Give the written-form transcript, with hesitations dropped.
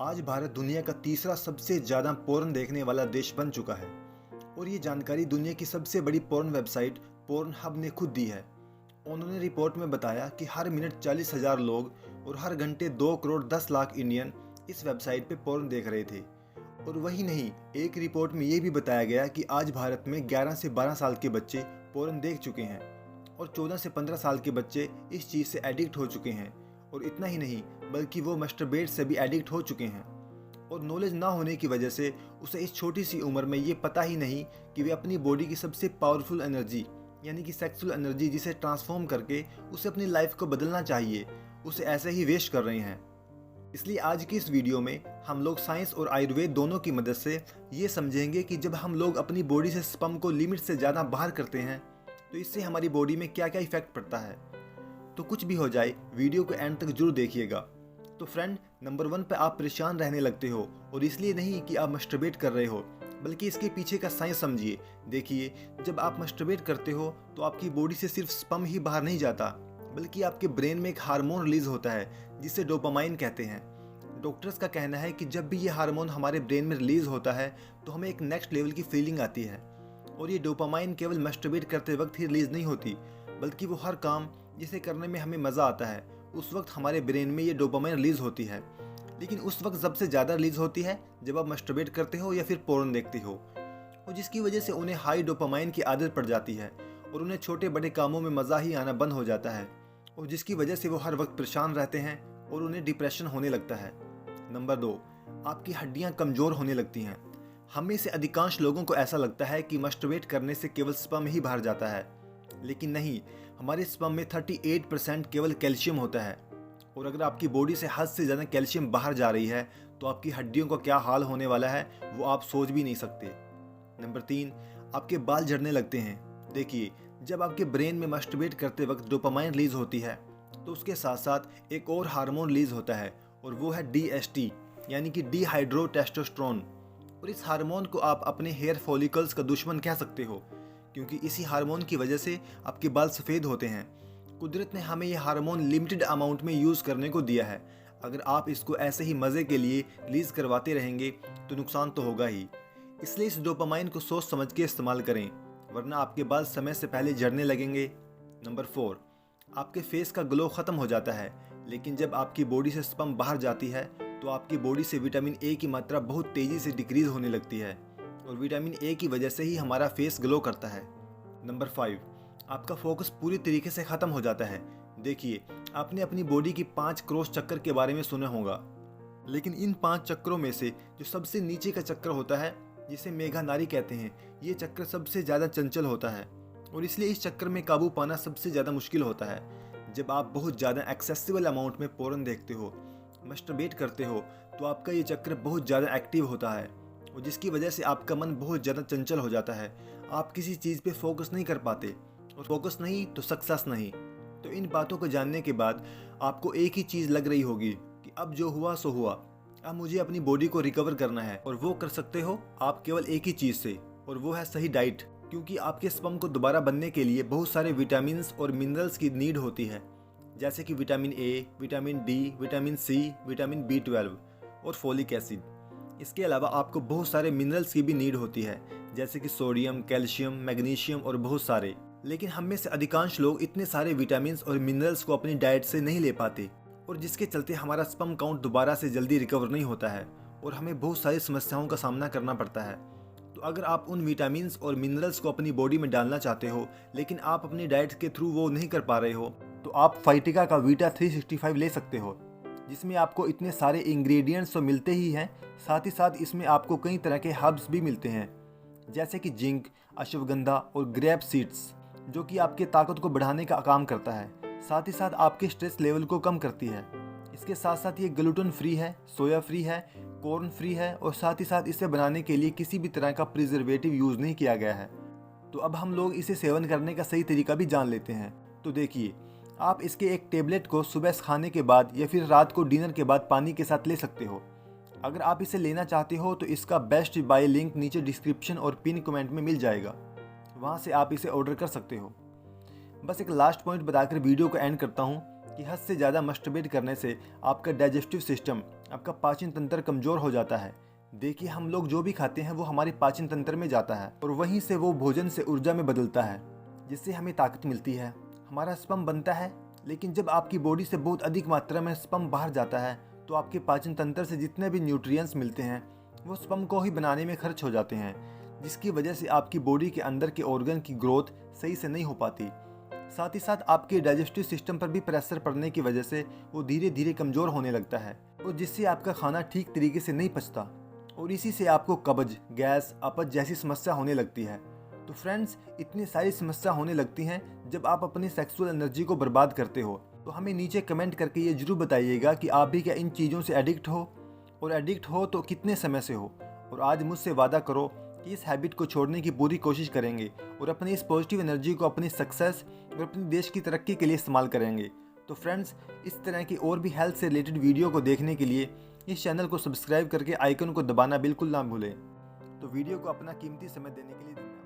आज भारत दुनिया का तीसरा सबसे ज़्यादा पोर्न देखने वाला देश बन चुका है और ये जानकारी दुनिया की सबसे बड़ी पोर्न वेबसाइट पोर्न हब ने खुद दी है। उन्होंने रिपोर्ट में बताया कि हर मिनट 40,000 लोग और हर घंटे 2 करोड़ 10 लाख इंडियन इस वेबसाइट पे पोर्न देख रहे थे। और वही नहीं, एक रिपोर्ट में ये भी बताया गया कि आज भारत में 11 से 12 साल के बच्चे पोर्न देख चुके हैं और 14 से 15 साल के बच्चे इस चीज़ से एडिक्ट हो चुके हैं। और इतना ही नहीं, बल्कि वो मस्टरबेट से भी एडिक्ट हो चुके हैं। और नॉलेज ना होने की वजह से उसे इस छोटी सी उम्र में ये पता ही नहीं कि वे अपनी बॉडी की सबसे पावरफुल एनर्जी यानी कि सेक्सुअल एनर्जी जिसे ट्रांसफॉर्म करके उसे अपनी लाइफ को बदलना चाहिए, उसे ऐसे ही वेस्ट कर रहे हैं। इसलिए आज की इस वीडियो में हम लोग साइंस और आयुर्वेद दोनों की मदद से ये समझेंगे कि जब हम लोग अपनी बॉडी से स्पर्म को लिमिट से ज़्यादा बाहर करते हैं तो इससे हमारी बॉडी में क्या क्या इफेक्ट पड़ता है। तो कुछ भी हो जाए, वीडियो को एंड तक जरूर देखिएगा। तो फ्रेंड, नंबर 1 पे आप परेशान रहने लगते हो और इसलिए नहीं कि आप मस्टरबेट कर रहे हो, बल्कि इसके पीछे का साइंस समझिए। देखिए, जब आप मस्टरबेट करते हो तो आपकी बॉडी से सिर्फ स्पर्म ही बाहर नहीं जाता, बल्कि आपके ब्रेन में एक हार्मोन रिलीज होता है जिसे डोपामाइन कहते हैं। डॉक्टर्स का कहना है कि जब भी ये हार्मोन हमारे ब्रेन में रिलीज होता है तो हमें एक नेक्स्ट लेवल की फीलिंग आती है। और ये डोपामाइन केवल मस्टरबेट करते वक्त ही रिलीज नहीं होती, बल्कि वो हर काम जिसे करने में हमें मज़ा आता है उस वक्त हमारे ब्रेन में ये डोपामाइन रिलीज होती है। लेकिन उस वक्त सबसे ज़्यादा रिलीज होती है जब आप मस्टरबेट करते हो या फिर पोर्न देखते हो, और जिसकी वजह से उन्हें हाई डोपामाइन की आदत पड़ जाती है और उन्हें छोटे बड़े कामों में मज़ा ही आना बंद हो जाता है, और जिसकी वजह से वो हर वक्त परेशान रहते हैं और उन्हें डिप्रेशन होने लगता है। नंबर 2, आपकी हड्डियाँ कमज़ोर होने लगती हैं। हम में से अधिकांश लोगों को ऐसा लगता है कि मस्टरबेट करने से केवल स्पर्म ही बाहर जाता है, लेकिन नहीं, हमारे स्पर्म में 38% केवल कैल्शियम होता है। और अगर आपकी बॉडी से हद से ज़्यादा कैल्शियम बाहर जा रही है तो आपकी हड्डियों का क्या हाल होने वाला है वो आप सोच भी नहीं सकते। नंबर 3, आपके बाल झड़ने लगते हैं। देखिए, जब आपके ब्रेन में मस्टरबेट करते वक्त डोपामाइन रिलीज होती है तो उसके साथ साथ एक और हार्मोन रिलीज होता है और वो है DHT यानी कि डिहाइड्रो टेस्टोस्टेरोन। और इस हार्मोन को आप अपने हेयर फॉलिकल्स का दुश्मन कह सकते हो, क्योंकि इसी हार्मोन की वजह से आपके बाल सफ़ेद होते हैं। कुदरत ने हमें यह हार्मोन लिमिटेड अमाउंट में यूज़ करने को दिया है। अगर आप इसको ऐसे ही मज़े के लिए रिलीज़ करवाते रहेंगे तो नुकसान तो होगा ही। इसलिए इस डोपामाइन को सोच समझ के इस्तेमाल करें, वरना आपके बाल समय से पहले झड़ने लगेंगे। नंबर 4, आपके फेस का ग्लो ख़त्म हो जाता है। लेकिन जब आपकी बॉडी से स्पर्म बाहर जाती है तो आपकी बॉडी से विटामिन ए की मात्रा बहुत तेज़ी से डिक्रीज़ होने लगती है, और विटामिन ए की वजह से ही हमारा फेस ग्लो करता है। नंबर 5, आपका फोकस पूरी तरीके से ख़त्म हो जाता है। देखिए, आपने अपनी बॉडी की 5 क्रॉस चक्कर के बारे में सुना होगा, लेकिन इन 5 चक्रों में से जो सबसे नीचे का चक्र होता है, जिसे मेघा नाड़ी कहते हैं, ये चक्र सबसे ज़्यादा चंचल होता है और इसलिए इस चक्र में काबू पाना सबसे ज़्यादा मुश्किल होता है। जब आप बहुत ज़्यादा एक्सेसिबल अमाउंट में पोर्न देखते हो, मस्टरबेट करते हो, तो आपका ये चक्र बहुत ज़्यादा एक्टिव होता है और जिसकी वजह से आपका मन बहुत ज़्यादा चंचल हो जाता है। आप किसी चीज़ पे फोकस नहीं कर पाते, और फोकस नहीं तो सक्सेस नहीं। तो इन बातों को जानने के बाद आपको एक ही चीज़ लग रही होगी कि अब जो हुआ सो हुआ, अब मुझे अपनी बॉडी को रिकवर करना है, और वो कर सकते हो आप केवल एक ही चीज़ से, और वो है सही डाइट। क्योंकि आपके स्पर्म को दोबारा बनने के लिए बहुत सारे विटामिन और मिनरल्स की नीड होती है, जैसे कि vitamin A, vitamin D, vitamin C, vitamin B12 और फोलिक एसिड। इसके अलावा आपको बहुत सारे मिनरल्स की भी नीड होती है, जैसे कि सोडियम, कैल्शियम, मैग्नीशियम और बहुत सारे। लेकिन हम में से अधिकांश लोग इतने सारे विटामिन और मिनरल्स को अपनी डाइट से नहीं ले पाते, और जिसके चलते हमारा स्पर्म काउंट दोबारा से जल्दी रिकवर नहीं होता है और हमें बहुत सारी समस्याओं का सामना करना पड़ता है। तो अगर आप उन विटामिन और मिनरल्स को अपनी बॉडी में डालना चाहते हो, लेकिन आप अपनी डाइट के थ्रू वो नहीं कर पा रहे हो, तो आप फाइटिका का वीटा 365 ले सकते हो, जिसमें आपको इतने सारे इंग्रेडिएंट्स तो मिलते ही हैं, साथ ही साथ इसमें आपको कई तरह के हर्ब्स भी मिलते हैं, जैसे कि जिंक, अश्वगंधा और ग्रेप सीड्स, जो कि आपके ताकत को बढ़ाने का काम करता है। साथ ही साथ आपके स्ट्रेस लेवल को कम करती है। इसके साथ साथ ये ग्लूटेन फ्री है, सोया फ्री है, कॉर्न फ्री है, और साथ ही साथ इसे बनाने के लिए किसी भी तरह का प्रिजर्वेटिव यूज़ नहीं किया गया है। तो अब हम लोग इसे सेवन करने का सही तरीका भी जान लेते हैं। तो देखिए, आप इसके एक टेबलेट को सुबह खाने के बाद या फिर रात को डिनर के बाद पानी के साथ ले सकते हो। अगर आप इसे लेना चाहते हो तो इसका बेस्ट बाय लिंक नीचे डिस्क्रिप्शन और पिन कमेंट में मिल जाएगा, वहाँ से आप इसे ऑर्डर कर सकते हो। बस एक लास्ट पॉइंट बताकर वीडियो को एंड करता हूँ कि हद से ज़्यादा मस्टरबेट करने से आपका डाइजेस्टिव सिस्टम आपका पाचन तंत्र कमज़ोर हो जाता है। देखिए, हम लोग जो भी खाते हैं वो हमारे पाचन तंत्र में जाता है और वहीं से वो भोजन से ऊर्जा में बदलता है, जिससे हमें ताकत मिलती है, हमारा स्पर्म बनता है। लेकिन जब आपकी बॉडी से बहुत अधिक मात्रा में स्पर्म बाहर जाता है तो आपके पाचन तंत्र से जितने भी न्यूट्रिएंट्स मिलते हैं वो स्पर्म को ही बनाने में खर्च हो जाते हैं, जिसकी वजह से आपकी बॉडी के अंदर के ऑर्गन की ग्रोथ सही से नहीं हो पाती। साथ ही साथ आपके डाइजेस्टिव सिस्टम पर भी प्रेशर पड़ने की वजह से वो धीरे धीरे कमज़ोर होने लगता है और जिससे आपका खाना ठीक तरीके से नहीं पचता और इसी से आपको कब्ज, गैस, अपच जैसी समस्या होने लगती है। तो फ्रेंड्स, इतनी सारी समस्या होने लगती हैं जब आप अपनी सेक्सुअल एनर्जी को बर्बाद करते हो। तो हमें नीचे कमेंट करके ये जरूर बताइएगा कि आप भी क्या इन चीज़ों से एडिक्ट हो, और एडिक्ट हो तो कितने समय से हो। और आज मुझसे वादा करो कि इस हैबिट को छोड़ने की पूरी कोशिश करेंगे और अपनी इस पॉजिटिव एनर्जी को अपनी सक्सेस और अपने देश की तरक्की के लिए इस्तेमाल करेंगे। तो फ्रेंड्स, इस तरह की और भी हेल्थ से रिलेटेड वीडियो को देखने के लिए इस चैनल को सब्सक्राइब करके आइकन को दबाना बिल्कुल ना भूलें। तो वीडियो को अपना कीमती समय देने के लिए धन्यवाद।